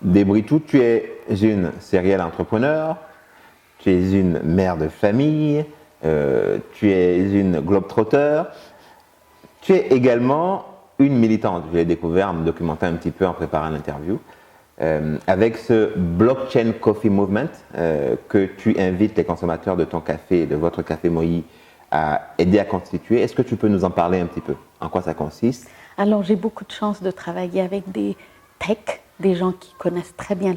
Débritou, tu es une serial entrepreneur, tu es une mère de famille, tu es une globetrotter, tu es également une militante. Je l'ai découvert en me documentant un petit peu en préparant l'interview. Avec ce Blockchain Coffee Movement que tu invites les consommateurs de ton café, de votre café Moï, à aider à constituer. Est-ce que tu peux nous en parler un petit peu? En quoi ça consiste? Alors, j'ai beaucoup de chance de travailler avec des techs, des gens qui connaissent très bien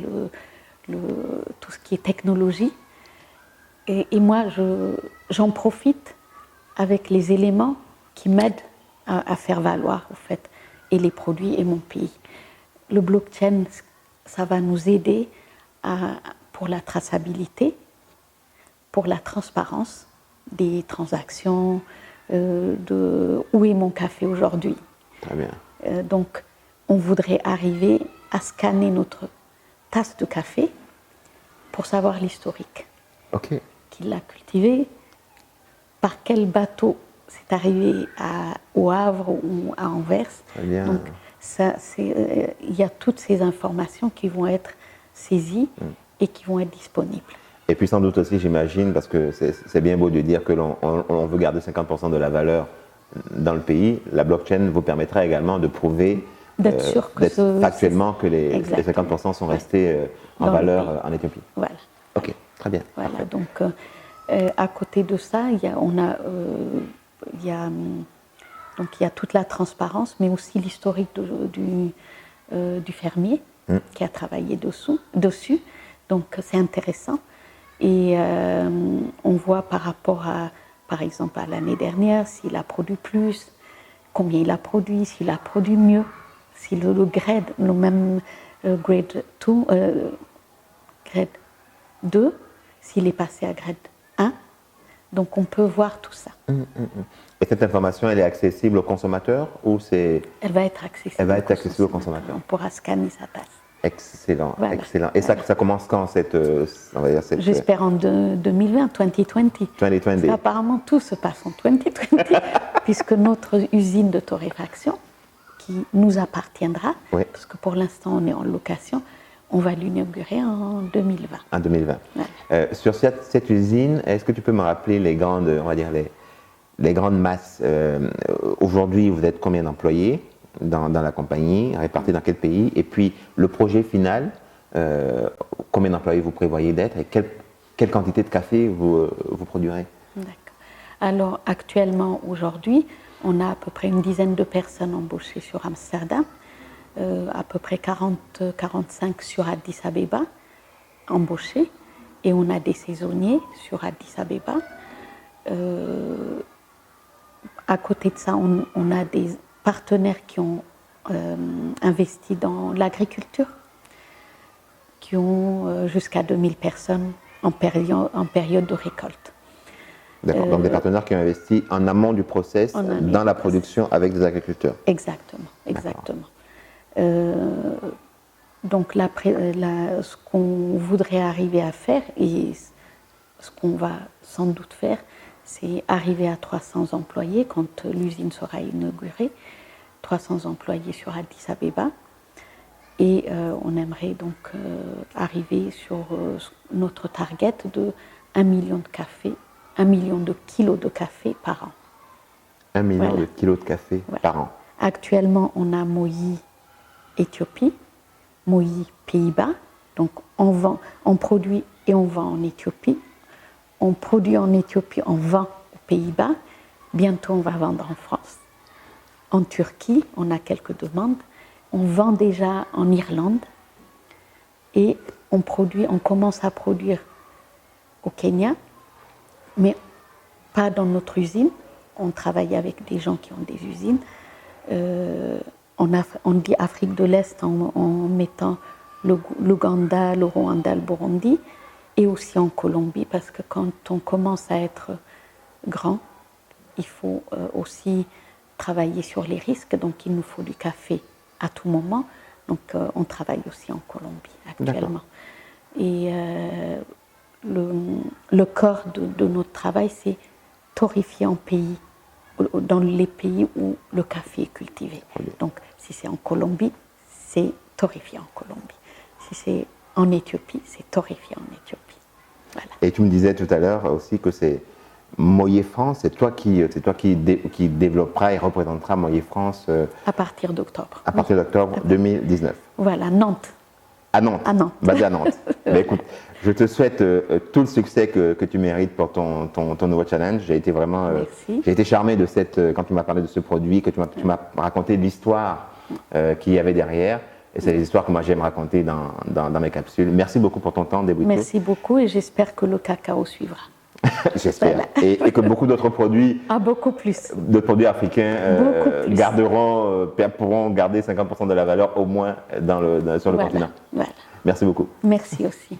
tout ce qui est technologie. Et moi, j'en profite avec les éléments qui m'aident à faire valoir, au fait, et les produits et mon pays. Le blockchain, ça va nous aider pour la traçabilité, pour la transparence des transactions, de où est mon café aujourd'hui. Très bien. Donc, on voudrait arriver à scanner notre tasse de café pour savoir l'historique. Ok. Qui l'a cultivé, par quel bateau c'est arrivé au Havre ou à Anvers. Très bien. Donc, il y a toutes ces informations qui vont être saisies et qui vont être disponibles. Et puis sans doute aussi, j'imagine, parce que c'est bien beau de dire que l'on veut garder 50% de la valeur dans le pays, la blockchain vous permettra également de prouver d'être factuellement que les 50% sont restés en valeur en Éthiopie. Voilà. Ok, très bien. Voilà, parfait. Donc à côté de ça, il y a toute la transparence, mais aussi l'historique du fermier qui a travaillé dessus. Donc c'est intéressant. Et on voit par rapport par exemple, à l'année dernière, s'il a produit plus, combien il a produit, s'il a produit mieux, si le même grade 2, s'il est passé à grade 1. Donc on peut voir tout ça. Et cette information, elle est accessible aux consommateurs ou c'est... Elle va être accessible. Elle va être accessible aux consommateurs. On pourra scanner sa tasse. Excellent, voilà. Excellent. Et voilà. Ça commence quand J'espère en 2020. Apparemment, tout se passe en 2020, puisque notre usine de torréfaction, qui nous appartiendra, oui. Parce que pour l'instant, on est en location, on va l'inaugurer en 2020. En 2020. Ouais. Sur cette usine, est-ce que tu peux me rappeler les grandes, on va dire les grandes masses aujourd'hui, vous êtes combien d'employés dans la compagnie, répartis dans quel pays? Et puis, le projet final, combien d'employés vous prévoyez d'être et quelle quantité de café vous produirez? D'accord. Alors, actuellement, aujourd'hui, on a à peu près une dizaine de personnes embauchées sur Amsterdam, à peu près 40-45 sur Addis Abeba, embauchés, et on a des saisonniers sur Addis Abeba. À côté de ça, on a des partenaires qui ont investi dans l'agriculture, qui ont jusqu'à 2000 personnes en période de récolte. D'accord, donc des partenaires qui ont investi en amont du process, dans la production avec des agriculteurs. Exactement, exactement. Donc ce qu'on voudrait arriver à faire, et ce qu'on va sans doute faire, c'est arriver à 300 employés quand l'usine sera inaugurée, 300 employés sur Addis Abeba. Et on aimerait donc arriver sur notre target de 1 million de café, 1 million de kilos de café par an. 1 million de kilos de café par an. Actuellement, on a Moï Éthiopie, Moï Pays-Bas. Donc on produit et on vend en Éthiopie. On produit en Éthiopie, on vend aux Pays-Bas. Bientôt, on va vendre en France. En Turquie, on a quelques demandes. On vend déjà en Irlande. Et on commence à produire au Kenya, mais pas dans notre usine. On travaille avec des gens qui ont des usines. On dit Afrique de l'Est en mettant l'Ouganda, le Rwanda, le Burundi, et aussi en Colombie, parce que quand on commence à être grand, il faut aussi travailler sur les risques, donc il nous faut du café à tout moment. Donc on travaille aussi en Colombie actuellement. Et le corps de notre travail, c'est torréfier dans les pays où le café est cultivé. Donc si c'est en Colombie, c'est torréfié en Colombie. Si c'est en Éthiopie, c'est torréfié en Éthiopie. Voilà. Et tu me disais tout à l'heure aussi que c'est Moyer France, c'est toi qui développera et représentera Moyer France À partir d'octobre. à partir d'octobre 2019. Voilà, Nantes. À Nantes. À Nantes. Basé à Nantes. Ben, écoute, je te souhaite tout le succès que tu mérites pour ton nouveau challenge. J'ai été vraiment, j'ai été charmé de quand tu m'as parlé de ce produit, que tu m'as raconté l'histoire qu'il y avait derrière. Et c'est les histoires que moi j'aime raconter dans mes capsules. Merci beaucoup pour ton temps, Debouito. Merci beaucoup et j'espère que le cacao suivra. J'espère. Voilà. Et que beaucoup d'autres produits, beaucoup plus. D'autres produits africains pourront garder 50% de la valeur au moins sur le continent. Voilà. Merci beaucoup. Merci aussi.